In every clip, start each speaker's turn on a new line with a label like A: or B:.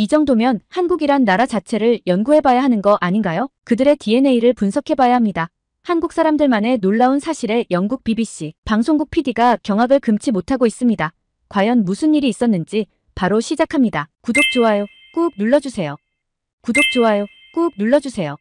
A: 이 정도면 한국이란 나라 자체를 연구해봐야 하는 거 아닌가요? 그들의 DNA를 분석해봐야 합니다. 한국 사람들만의 놀라운 사실에 영국 BBC, 방송국 PD가 경악을 금치 못하고 있습니다. 과연 무슨 일이 있었는지 바로 시작합니다. 구독, 좋아요 꾹 눌러주세요. 구독, 좋아요 꾹 눌러주세요.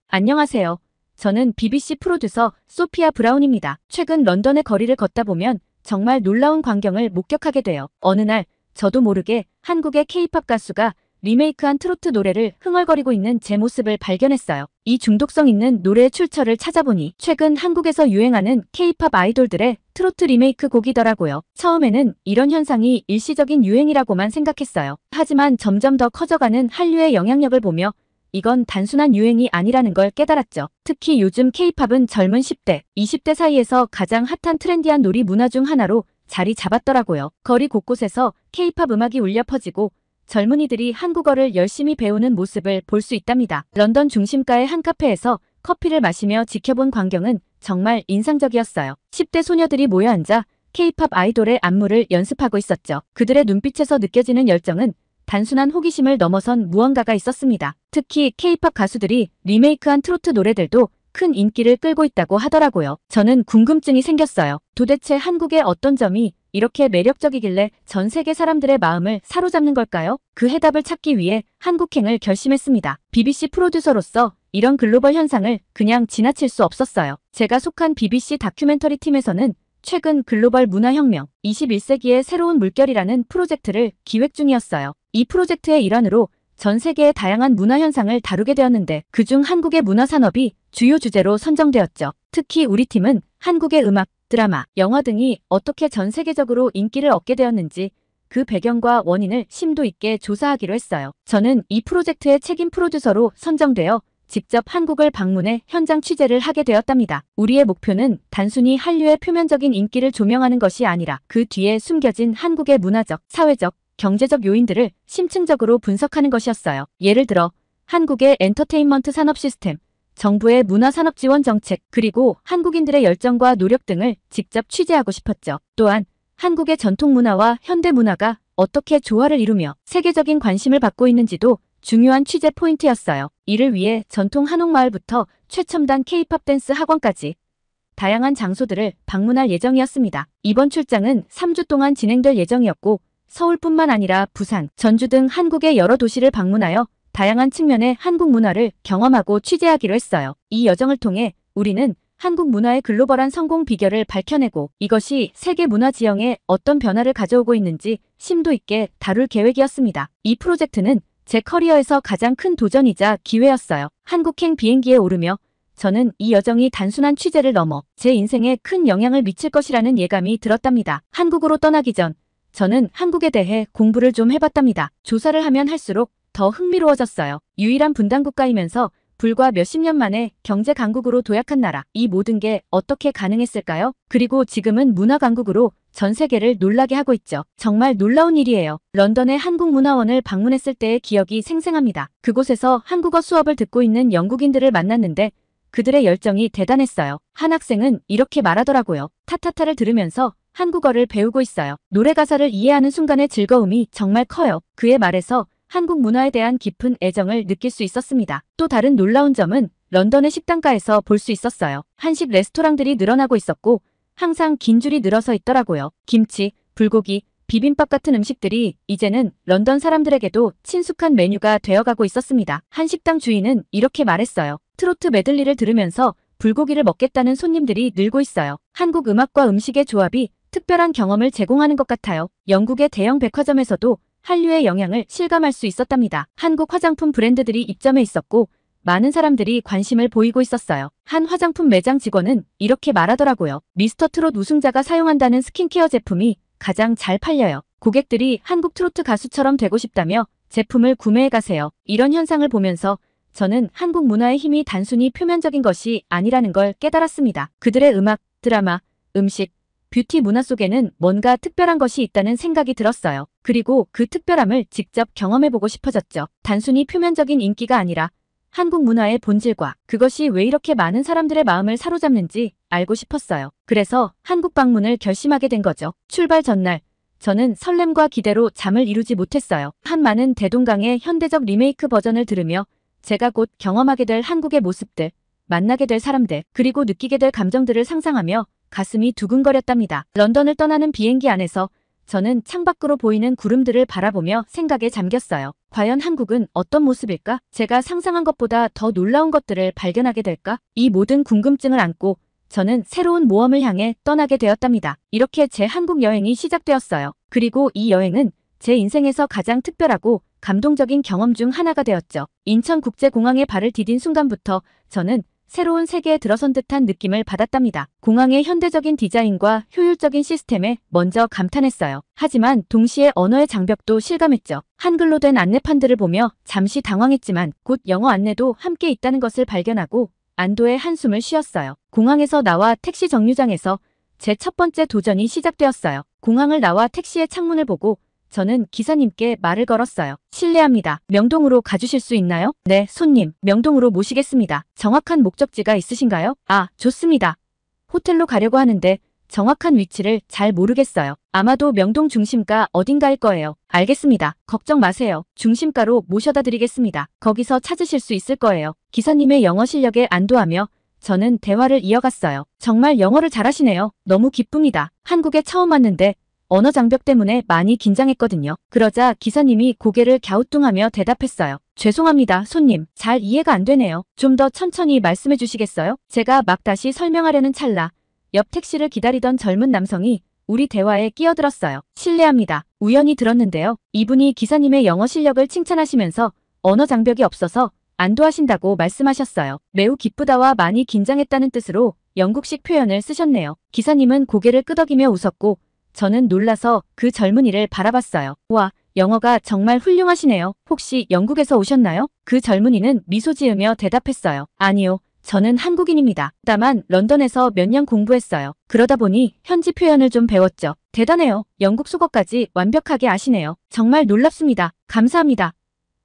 A: 안녕하세요. 저는 BBC 프로듀서 소피아 브라운입니다. 최근 런던의 거리를 걷다 보면 정말 놀라운 광경을 목격하게 돼요. 어느 날 저도 모르게 한국의 K-팝 가수가 리메이크한 트로트 노래를 흥얼거리고 있는 제 모습을 발견했어요. 이 중독성 있는 노래의 출처를 찾아보니 최근 한국에서 유행하는 K-팝 아이돌들의 트로트 리메이크 곡이더라고요. 처음에는 이런 현상이 일시적인 유행이라고만 생각했어요. 하지만 점점 더 커져가는 한류의 영향력을 보며 이건 단순한 유행이 아니라는 걸 깨달았죠. 특히 요즘 K-팝은 젊은 10대, 20대 사이에서 가장 핫한 트렌디한 놀이 문화 중 하나로 자리 잡았더라고요. 거리 곳곳에서 K-팝 음악이 울려 퍼지고 젊은이들이 한국어를 열심히 배우는 모습을 볼 수 있답니다. 런던 중심가의 한 카페에서 커피를 마시며 지켜본 광경은 정말 인상적이었어요. 10대 소녀들이 모여 앉아 K-팝 아이돌의 안무를 연습하고 있었죠. 그들의 눈빛에서 느껴지는 열정은 단순한 호기심을 넘어선 무언가가 있었습니다. 특히 K-팝 가수들이 리메이크한 트로트 노래들도 큰 인기를 끌고 있다고 하더라고요. 저는 궁금증이 생겼어요. 도대체 한국의 어떤 점이 이렇게 매력적이길래 전 세계 사람들의 마음을 사로잡는 걸까요? 그 해답을 찾기 위해 한국행을 결심했습니다. BBC 프로듀서로서 이런 글로벌 현상을 그냥 지나칠 수 없었어요. 제가 속한 BBC 다큐멘터리 팀에서는 최근 글로벌 문화혁명, 21세기의 새로운 물결이라는 프로젝트를 기획 중이었어요. 이 프로젝트의 일환으로 전 세계의 다양한 문화 현상을 다루게 되었는데 그중 한국의 문화 산업이 주요 주제로 선정되었죠. 특히 우리 팀은 한국의 음악, 드라마, 영화 등이 어떻게 전 세계적으로 인기를 얻게 되었는지 그 배경과 원인을 심도 있게 조사하기로 했어요. 저는 이 프로젝트의 책임 프로듀서로 선정되어 직접 한국을 방문해 현장 취재를 하게 되었답니다. 우리의 목표는 단순히 한류의 표면적인 인기를 조명하는 것이 아니라 그 뒤에 숨겨진 한국의 문화적, 사회적, 경제적 요인들을 심층적으로 분석하는 것이었어요. 예를 들어 한국의 엔터테인먼트 산업 시스템, 정부의 문화산업 지원 정책, 그리고 한국인들의 열정과 노력 등을 직접 취재하고 싶었죠. 또한 한국의 전통 문화와 현대 문화가 어떻게 조화를 이루며 세계적인 관심을 받고 있는지도 중요한 취재 포인트였어요. 이를 위해 전통 한옥마을부터 최첨단 K-팝 댄스 학원까지 다양한 장소들을 방문할 예정이었습니다. 이번 출장은 3주 동안 진행될 예정이었고 서울뿐만 아니라 부산, 전주 등 한국의 여러 도시를 방문하여 다양한 측면의 한국 문화를 경험하고 취재하기로 했어요. 이 여정을 통해 우리는 한국 문화의 글로벌한 성공 비결을 밝혀내고 이것이 세계 문화 지형에 어떤 변화를 가져오고 있는지 심도 있게 다룰 계획이었습니다. 이 프로젝트는 제 커리어에서 가장 큰 도전이자 기회였어요. 한국행 비행기에 오르며 저는 이 여정이 단순한 취재를 넘어 제 인생에 큰 영향을 미칠 것이라는 예감이 들었답니다. 한국으로 떠나기 전 저는 한국에 대해 공부를 좀 해봤답니다. 조사를 하면 할수록 더 흥미로워졌어요. 유일한 분단국가이면서 불과 몇십 년 만에 경제 강국으로 도약한 나라. 이 모든 게 어떻게 가능했을까요? 그리고 지금은 문화 강국으로 전 세계를 놀라게 하고 있죠. 정말 놀라운 일이에요. 런던의 한국문화원을 방문했을 때의 기억이 생생합니다. 그곳에서 한국어 수업을 듣고 있는 영국인들을 만났는데 그들의 열정이 대단했어요. 한 학생은 이렇게 말하더라고요. 타타타를 들으면서 한국어를 배우고 있어요. 노래 가사를 이해하는 순간의 즐거움이 정말 커요. 그의 말에서 한국 문화에 대한 깊은 애정을 느낄 수 있었습니다. 또 다른 놀라운 점은 런던의 식당가에서 볼 수 있었어요. 한식 레스토랑들이 늘어나고 있었고 항상 긴 줄이 늘어서 있더라고요. 김치, 불고기, 비빔밥 같은 음식들이 이제는 런던 사람들에게도 친숙한 메뉴가 되어가고 있었습니다. 한 식당 주인은 이렇게 말했어요. 트로트 메들리를 들으면서 불고기를 먹겠다는 손님들이 늘고 있어요. 한국 음악과 음식의 조합이 특별한 경험을 제공하는 것 같아요. 영국의 대형 백화점에서도 한류의 영향을 실감할 수 있었답니다. 한국 화장품 브랜드들이 입점해 있었고 많은 사람들이 관심을 보이고 있었어요. 한 화장품 매장 직원은 이렇게 말하더라고요. 미스터 트롯 우승자가 사용한다는 스킨케어 제품이 가장 잘 팔려요. 고객들이 한국 트로트 가수처럼 되고 싶다며 제품을 구매해 가세요. 이런 현상을 보면서 저는 한국 문화의 힘이 단순히 표면적인 것이 아니라는 걸 깨달았습니다. 그들의 음악, 드라마, 음식, 뷰티 문화 속에는 뭔가 특별한 것이 있다는 생각이 들었어요. 그리고 그 특별함을 직접 경험해보고 싶어졌죠. 단순히 표면적인 인기가 아니라 한국 문화의 본질과 그것이 왜 이렇게 많은 사람들의 마음을 사로잡는지 알고 싶었어요. 그래서 한국 방문을 결심하게 된 거죠. 출발 전날 저는 설렘과 기대로 잠을 이루지 못했어요. 한 많은 대동강의 현대적 리메이크 버전을 들으며 제가 곧 경험하게 될 한국의 모습들, 만나게 될 사람들, 그리고 느끼게 될 감정들을 상상하며 가슴이 두근거렸답니다. 런던을 떠나는 비행기 안에서 저는 창밖으로 보이는 구름들을 바라보며 생각에 잠겼어요. 과연 한국은 어떤 모습일까? 제가 상상한 것보다 더 놀라운 것들을 발견하게 될까? 이 모든 궁금증을 안고 저는 새로운 모험을 향해 떠나게 되었답니다. 이렇게 제 한국 여행이 시작되었어요. 그리고 이 여행은 제 인생에서 가장 특별하고 감동적인 경험 중 하나가 되었죠. 인천국제공항에 발을 디딘 순간부터 저는 새로운 세계에 들어선 듯한 느낌을 받았답니다. 공항의 현대적인 디자인과 효율적인 시스템에 먼저 감탄했어요. 하지만 동시에 언어의 장벽도 실감했죠. 한글로 된 안내판들을 보며 잠시 당황했지만 곧 영어 안내도 함께 있다는 것을 발견하고 안도의 한숨을 쉬었어요. 공항에서 나와 택시 정류장에서 제 첫 번째 도전이 시작되었어요. 공항을 나와 택시의 창문을 보고 저는 기사님께 말을 걸었어요. 실례합니다. 명동으로 가주실 수 있나요? 네, 손님. 명동으로 모시겠습니다. 정확한 목적지가 있으신가요? 아, 좋습니다. 호텔로 가려고 하는데 정확한 위치를 잘 모르겠어요. 아마도 명동 중심가 어딘가일 거예요. 알겠습니다. 걱정 마세요. 중심가로 모셔다 드리겠습니다. 거기서 찾으실 수 있을 거예요. 기사님의 영어 실력에 안도하며 저는 대화를 이어갔어요. 정말 영어를 잘하시네요. 너무 기쁩니다. 한국에 처음 왔는데 언어 장벽 때문에 많이 긴장했거든요. 그러자 기사님이 고개를 갸우뚱하며 대답했어요. 죄송합니다, 손님. 잘 이해가 안 되네요. 좀 더 천천히 말씀해 주시겠어요? 제가 막 다시 설명하려는 찰나 옆 택시를 기다리던 젊은 남성이 우리 대화에 끼어들었어요. 실례합니다. 우연히 들었는데요. 이분이 기사님의 영어 실력을 칭찬하시면서 언어 장벽이 없어서 안도하신다고 말씀하셨어요. 매우 기쁘다와 많이 긴장했다는 뜻으로 영국식 표현을 쓰셨네요. 기사님은 고개를 끄덕이며 웃었고 저는 놀라서 그 젊은이를 바라봤어요. 와, 영어가 정말 훌륭하시네요. 혹시 영국에서 오셨나요? 그 젊은이는 미소 지으며 대답했어요. 아니요. 저는 한국인입니다. 다만 런던에서 몇 년 공부했어요. 그러다 보니 현지 표현을 좀 배웠죠. 대단해요. 영국 속어까지 완벽하게 아시네요. 정말 놀랍습니다. 감사합니다.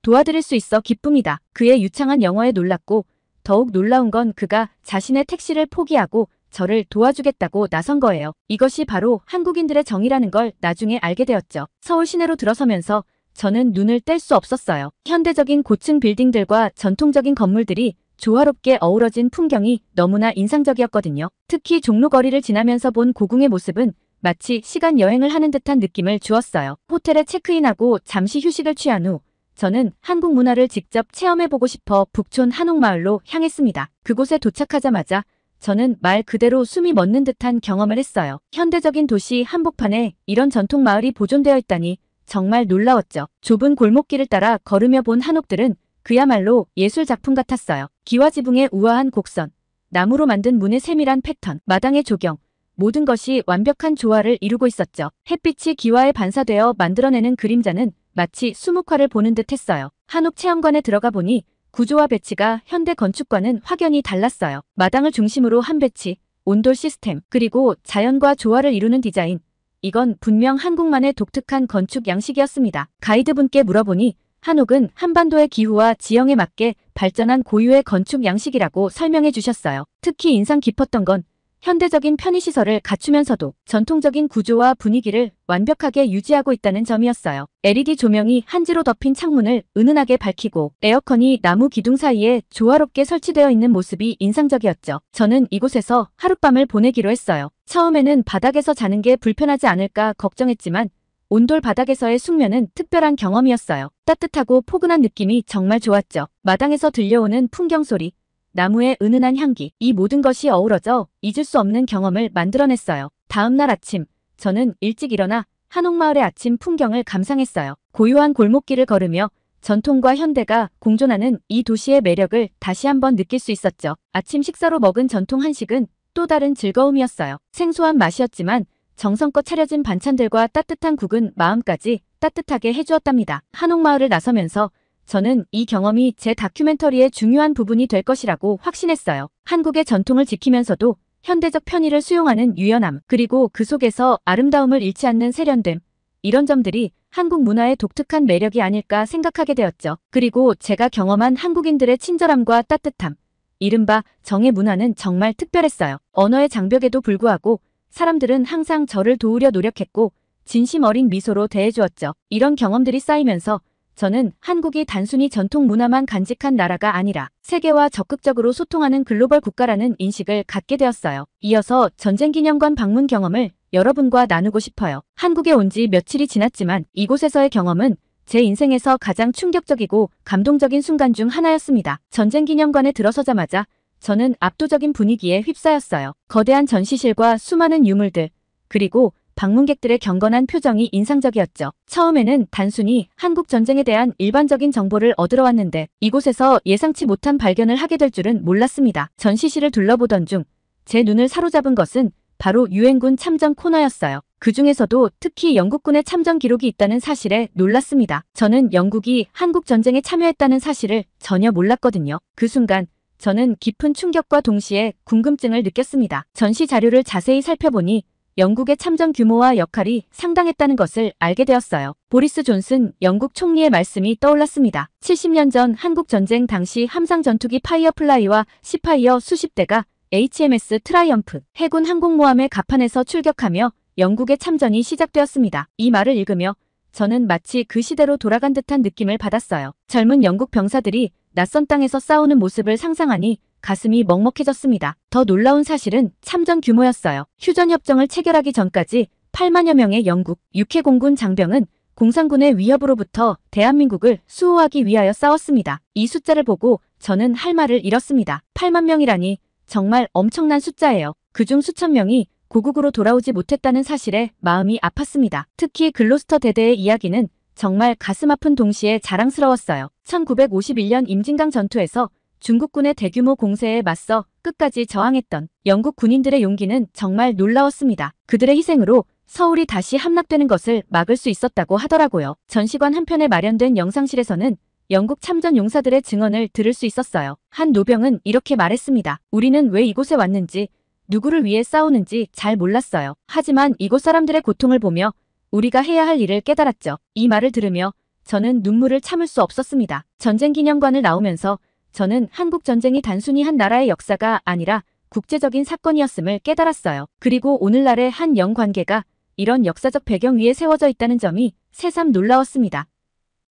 A: 도와드릴 수 있어 기쁩니다. 그의 유창한 영어에 놀랐고 더욱 놀라운 건 그가 자신의 택시를 포기하고 저를 도와주겠다고 나선 거예요. 이것이 바로 한국인들의 정이라는 걸 나중에 알게 되었죠. 서울 시내로 들어서면서 저는 눈을 뗄 수 없었어요. 현대적인 고층 빌딩들과 전통적인 건물들이 조화롭게 어우러진 풍경이 너무나 인상적이었거든요. 특히 종로거리를 지나면서 본 고궁의 모습은 마치 시간 여행을 하는 듯한 느낌을 주었어요. 호텔에 체크인하고 잠시 휴식을 취한 후 저는 한국 문화를 직접 체험해보고 싶어 북촌 한옥마을로 향했습니다. 그곳에 도착하자마자 저는 말 그대로 숨이 멎는 듯한 경험을 했어요. 현대적인 도시 한복판에 이런 전통 마을이 보존되어 있다니 정말 놀라웠죠. 좁은 골목길을 따라 걸으며 본 한옥들은 그야말로 예술 작품 같았어요. 기와 지붕의 우아한 곡선, 나무로 만든 문의 세밀한 패턴, 마당의 조경, 모든 것이 완벽한 조화를 이루고 있었죠. 햇빛이 기와에 반사되어 만들어내는 그림자는 마치 수묵화를 보는 듯 했어요. 한옥 체험관에 들어가 보니 구조와 배치가 현대 건축과는 확연히 달랐어요. 마당을 중심으로 한 배치, 온돌 시스템, 그리고 자연과 조화를 이루는 디자인. 이건 분명 한국만의 독특한 건축 양식이었습니다. 가이드분께 물어보니 한옥은 한반도의 기후와 지형에 맞게 발전한 고유의 건축 양식이라고 설명해 주셨어요. 특히 인상 깊었던 건 현대적인 편의시설을 갖추면서도 전통적인 구조와 분위기를 완벽하게 유지하고 있다는 점이었어요. LED 조명이 한지로 덮인 창문을 은은하게 밝히고 에어컨이 나무 기둥 사이에 조화롭게 설치되어 있는 모습이 인상적이었죠. 저는 이곳에서 하룻밤을 보내기로 했어요. 처음에는 바닥에서 자는 게 불편하지 않을까 걱정했지만 온돌 바닥에서의 숙면은 특별한 경험이었어요. 따뜻하고 포근한 느낌이 정말 좋았죠. 마당에서 들려오는 풍경 소리, 나무의 은은한 향기, 이 모든 것이 어우러져 잊을 수 없는 경험을 만들어냈어요. 다음 날 아침, 저는 일찍 일어나 한옥마을의 아침 풍경을 감상했어요. 고요한 골목길을 걸으며 전통과 현대가 공존하는 이 도시의 매력을 다시 한번 느낄 수 있었죠. 아침 식사로 먹은 전통 한식은 또 다른 즐거움이었어요. 생소한 맛이었지만 정성껏 차려진 반찬들과 따뜻한 국은 마음까지 따뜻하게 해주었답니다. 한옥마을을 나서면서 저는 이 경험이 제 다큐멘터리의 중요한 부분이 될 것이라고 확신했어요. 한국의 전통을 지키면서도 현대적 편의를 수용하는 유연함, 그리고 그 속에서 아름다움을 잃지 않는 세련됨. 이런 점들이 한국 문화의 독특한 매력이 아닐까 생각하게 되었죠. 그리고 제가 경험한 한국인들의 친절함과 따뜻함, 이른바 정의 문화는 정말 특별했어요. 언어의 장벽에도 불구하고 사람들은 항상 저를 도우려 노력했고 진심 어린 미소로 대해주었죠. 이런 경험들이 쌓이면서 저는 한국이 단순히 전통 문화만 간직한 나라가 아니라 세계와 적극적으로 소통하는 글로벌 국가라는 인식을 갖게 되었어요. 이어서 전쟁기념관 방문 경험을 여러분과 나누고 싶어요. 한국에 온 지 며칠이 지났지만 이곳에서의 경험은 제 인생에서 가장 충격적이고 감동적인 순간 중 하나였습니다. 전쟁기념관에 들어서자마자 저는 압도적인 분위기에 휩싸였어요. 거대한 전시실과 수많은 유물들, 그리고 방문객들의 경건한 표정이 인상적이었죠. 처음에는 단순히 한국 전쟁에 대한 일반적인 정보를 얻으러 왔는데 이곳에서 예상치 못한 발견을 하게 될 줄은 몰랐습니다. 전시실을 둘러보던 중 제 눈을 사로잡은 것은 바로 유엔군 참전 코너였어요. 그 중에서도 특히 영국군의 참전 기록이 있다는 사실에 놀랐습니다. 저는 영국이 한국 전쟁에 참여했다는 사실을 전혀 몰랐거든요. 그 순간 저는 깊은 충격과 동시에 궁금증을 느꼈습니다. 전시 자료를 자세히 살펴보니 영국의 참전 규모와 역할이 상당했다는 것을 알게 되었어요. 보리스 존슨 영국 총리의 말씀이 떠올랐습니다. 70년 전 한국 전쟁 당시 함상 전투기 파이어플라이와 시파이어 수십 대가 HMS 트라이엄프 해군 항공모함의 갑판에서 출격하며 영국의 참전이 시작되었습니다. 이 말을 읽으며 저는 마치 그 시대로 돌아간 듯한 느낌을 받았어요. 젊은 영국 병사들이 낯선 땅에서 싸우는 모습을 상상하니 가슴이 먹먹해졌습니다. 더 놀라운 사실은 참전 규모였어요. 휴전협정을 체결하기 전까지 8만여 명의 영국 육해공군 장병은 공산군의 위협으로부터 대한민국을 수호하기 위하여 싸웠습니다. 이 숫자를 보고 저는 할 말을 잃었습니다. 8만 명이라니 정말 엄청난 숫자예요. 그중 수천 명이 고국으로 돌아오지 못했다는 사실에 마음이 아팠습니다. 특히 글로스터 대대의 이야기는 정말 가슴 아픈 동시에 자랑스러웠어요. 1951년 임진강 전투에서 중국군의 대규모 공세에 맞서 끝까지 저항했던 영국 군인들의 용기는 정말 놀라웠습니다. 그들의 희생으로 서울이 다시 함락되는 것을 막을 수 있었다고 하더라고요. 전시관 한편에 마련된 영상실에서는 영국 참전 용사들의 증언을 들을 수 있었어요. 한 노병은 이렇게 말했습니다. 우리는 왜 이곳에 왔는지, 누구를 위해 싸우는지 잘 몰랐어요. 하지만 이곳 사람들의 고통을 보며 우리가 해야 할 일을 깨달았죠. 이 말을 들으며 저는 눈물을 참을 수 없었습니다. 전쟁기념관을 나오면서 저는 한국 전쟁이 단순히 한 나라의 역사가 아니라 국제적인 사건이었음을 깨달았어요. 그리고 오늘날의 한영 관계가 이런 역사적 배경 위에 세워져 있다는 점이 새삼 놀라웠습니다.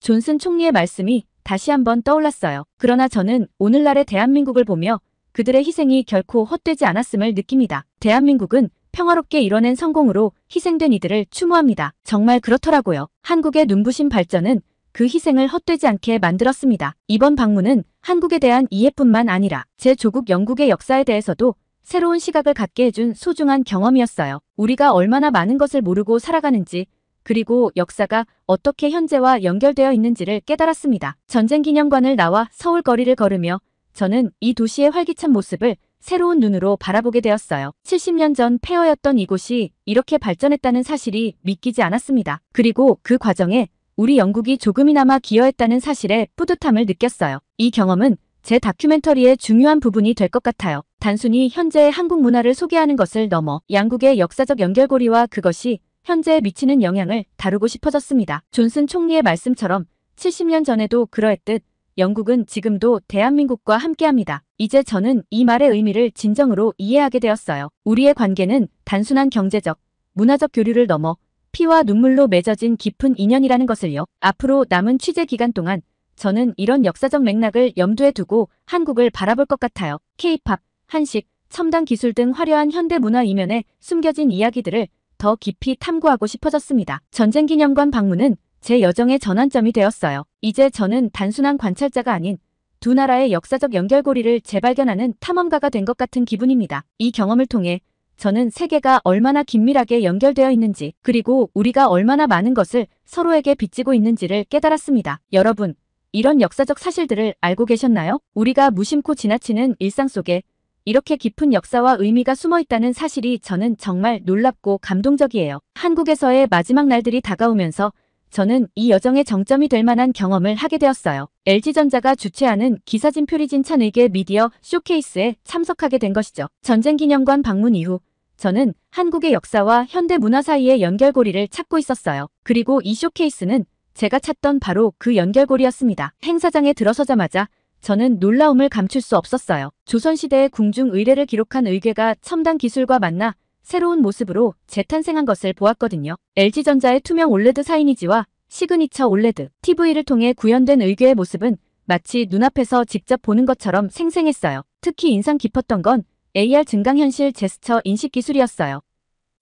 A: 존슨 총리의 말씀이 다시 한번 떠올랐어요. 그러나 저는 오늘날의 대한민국을 보며 그들의 희생이 결코 헛되지 않았음을 느낍니다. 대한민국은 평화롭게 이뤄낸 성공으로 희생된 이들을 추모합니다. 정말 그렇더라고요. 한국의 눈부신 발전은 그 희생을 헛되지 않게 만들었습니다. 이번 방문은 한국에 대한 이해뿐만 아니라 제 조국 영국의 역사에 대해서도 새로운 시각을 갖게 해준 소중한 경험이었어요. 우리가 얼마나 많은 것을 모르고 살아가는지, 그리고 역사가 어떻게 현재와 연결되어 있는지를 깨달았습니다. 전쟁기념관을 나와 서울 거리를 걸으며 저는 이 도시의 활기찬 모습을 새로운 눈으로 바라보게 되었어요. 70년 전 폐허였던 이곳이 이렇게 발전했다는 사실이 믿기지 않았습니다. 그리고 그 과정에 우리 영국이 조금이나마 기여했다는 사실에 뿌듯함을 느꼈어요. 이 경험은 제 다큐멘터리의 중요한 부분이 될 것 같아요. 단순히 현재의 한국 문화를 소개하는 것을 넘어 양국의 역사적 연결고리와 그것이 현재에 미치는 영향을 다루고 싶어졌습니다. 존슨 총리의 말씀처럼 70년 전에도 그러했듯 영국은 지금도 대한민국과 함께합니다. 이제 저는 이 말의 의미를 진정으로 이해하게 되었어요. 우리의 관계는 단순한 경제적, 문화적 교류를 넘어 피와 눈물로 맺어진 깊은 인연이라는 것을요. 앞으로 남은 취재 기간 동안 저는 이런 역사적 맥락을 염두에 두고 한국을 바라볼 것 같아요. K-팝, 한식, 첨단 기술 등 화려한 현대 문화 이면에 숨겨진 이야기들을 더 깊이 탐구하고 싶어졌습니다. 전쟁기념관 방문은 제 여정의 전환점이 되었어요. 이제 저는 단순한 관찰자가 아닌 두 나라의 역사적 연결고리를 재발견하는 탐험가가 된 것 같은 기분입니다. 이 경험을 통해 저는 세계가 얼마나 긴밀하게 연결되어 있는지, 그리고 우리가 얼마나 많은 것을 서로에게 빚지고 있는지를 깨달았습니다. 여러분, 이런 역사적 사실들을 알고 계셨나요? 우리가 무심코 지나치는 일상 속에 이렇게 깊은 역사와 의미가 숨어 있다는 사실이 저는 정말 놀랍고 감동적이에요. 한국에서의 마지막 날들이 다가오면서 저는 이 여정의 정점이 될 만한 경험을 하게 되었어요. LG전자가 주최하는 기사진 표리진 찬의계 미디어 쇼케이스에 참석하게 된 것이죠. 전쟁기념관 방문 이후 저는 한국의 역사와 현대 문화 사이의 연결고리를 찾고 있었어요. 그리고 이 쇼케이스는 제가 찾던 바로 그 연결고리였습니다. 행사장에 들어서자마자 저는 놀라움을 감출 수 없었어요. 조선시대의 궁중 의례를 기록한 의궤가 첨단 기술과 만나 새로운 모습으로 재탄생한 것을 보았거든요. LG전자의 투명 올레드 사이니지와 시그니처 올레드 TV를 통해 구현된 의궤의 모습은 마치 눈앞에서 직접 보는 것처럼 생생했어요. 특히 인상 깊었던 건 AR 증강현실 제스처 인식 기술이었어요.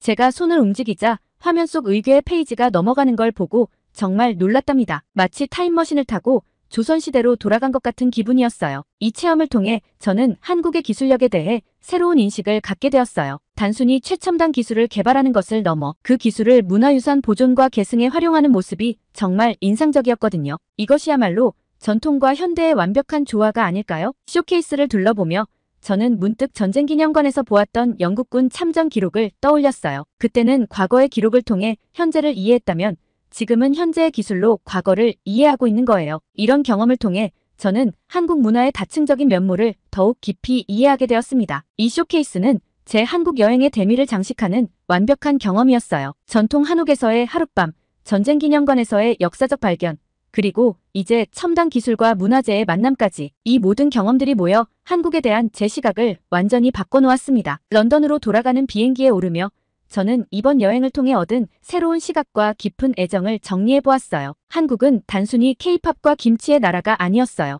A: 제가 손을 움직이자 화면 속 의궤의 페이지가 넘어가는 걸 보고 정말 놀랐답니다. 마치 타임머신을 타고 조선시대로 돌아간 것 같은 기분이었어요. 이 체험을 통해 저는 한국의 기술력에 대해 새로운 인식을 갖게 되었어요. 단순히 최첨단 기술을 개발하는 것을 넘어 그 기술을 문화유산 보존과 계승에 활용하는 모습이 정말 인상적이었거든요. 이것이야말로 전통과 현대의 완벽한 조화가 아닐까요? 쇼케이스를 둘러보며 저는 문득 전쟁기념관에서 보았던 영국군 참전 기록을 떠올렸어요. 그때는 과거의 기록을 통해 현재를 이해했다면 지금은 현재의 기술로 과거를 이해하고 있는 거예요. 이런 경험을 통해 저는 한국 문화의 다층적인 면모를 더욱 깊이 이해하게 되었습니다. 이 쇼케이스는 제 한국 여행의 대미를 장식하는 완벽한 경험이었어요. 전통 한옥에서의 하룻밤, 전쟁기념관에서의 역사적 발견, 그리고 이제 첨단 기술과 문화재의 만남까지 이 모든 경험들이 모여 한국에 대한 제 시각을 완전히 바꿔놓았습니다. 런던으로 돌아가는 비행기에 오르며 저는 이번 여행을 통해 얻은 새로운 시각과 깊은 애정을 정리해보았어요. 한국은 단순히 K-팝과 김치의 나라가 아니었어요.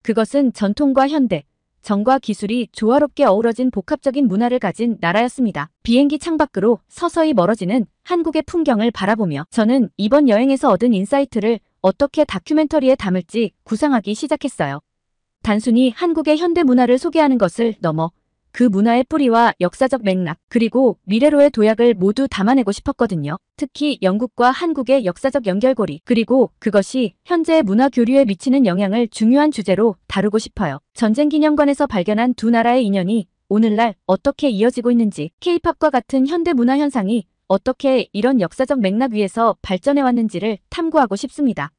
A: 그것은 전통과 현대, 정과 기술이 조화롭게 어우러진 복합적인 문화를 가진 나라였습니다. 비행기 창밖으로 서서히 멀어지는 한국의 풍경을 바라보며 저는 이번 여행에서 얻은 인사이트를 어떻게 다큐멘터리에 담을지 구상하기 시작했어요. 단순히 한국의 현대 문화를 소개하는 것을 넘어 그 문화의 뿌리와 역사적 맥락, 그리고 미래로의 도약을 모두 담아내고 싶었거든요. 특히 영국과 한국의 역사적 연결고리, 그리고 그것이 현재의 문화 교류에 미치는 영향을 중요한 주제로 다루고 싶어요. 전쟁기념관에서 발견한 두 나라의 인연이 오늘날 어떻게 이어지고 있는지, K-팝과 같은 현대 문화 현상이 어떻게 이런 역사적 맥락 위에서 발전해왔는지를 탐구하고 싶습니다.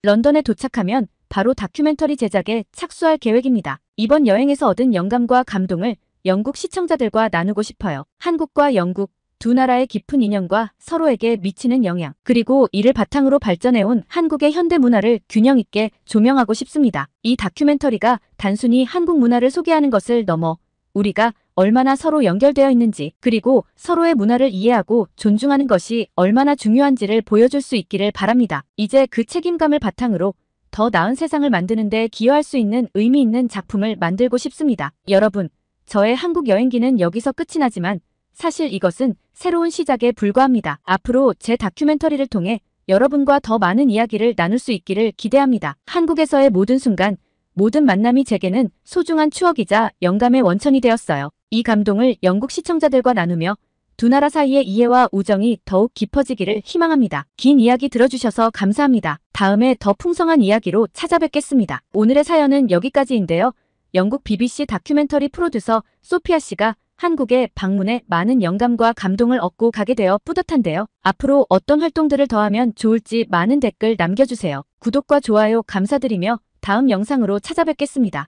A: 런던에 도착하면 바로 다큐멘터리 제작에 착수할 계획입니다. 이번 여행에서 얻은 영감과 감동을 영국 시청자들과 나누고 싶어요. 한국과 영국 두 나라의 깊은 인연과 서로에게 미치는 영향, 그리고 이를 바탕으로 발전해온 한국의 현대 문화를 균형 있게 조명하고 싶습니다. 이 다큐멘터리가 단순히 한국 문화를 소개하는 것을 넘어 우리가 얼마나 서로 연결되어 있는지, 그리고 서로의 문화를 이해하고 존중하는 것이 얼마나 중요한지를 보여줄 수 있기를 바랍니다. 이제 그 책임감을 바탕으로 더 나은 세상을 만드는 데 기여할 수 있는 의미 있는 작품을 만들고 싶습니다. 여러분, 저의 한국 여행기는 여기서 끝이 나지만 사실 이것은 새로운 시작에 불과합니다. 앞으로 제 다큐멘터리를 통해 여러분과 더 많은 이야기를 나눌 수 있기를 기대합니다. 한국에서의 모든 순간, 모든 만남이 제게는 소중한 추억이자 영감의 원천이 되었어요. 이 감동을 영국 시청자들과 나누며 두 나라 사이의 이해와 우정이 더욱 깊어지기를 희망합니다. 긴 이야기 들어주셔서 감사합니다. 다음에 더 풍성한 이야기로 찾아뵙겠습니다. 오늘의 사연은 여기까지인데요. 영국 BBC 다큐멘터리 프로듀서 소피아 씨가 한국에 방문해 많은 영감과 감동을 얻고 가게 되어 뿌듯한데요. 앞으로 어떤 활동들을 더하면 좋을지 많은 댓글 남겨주세요. 구독과 좋아요 감사드리며 다음 영상으로 찾아뵙겠습니다.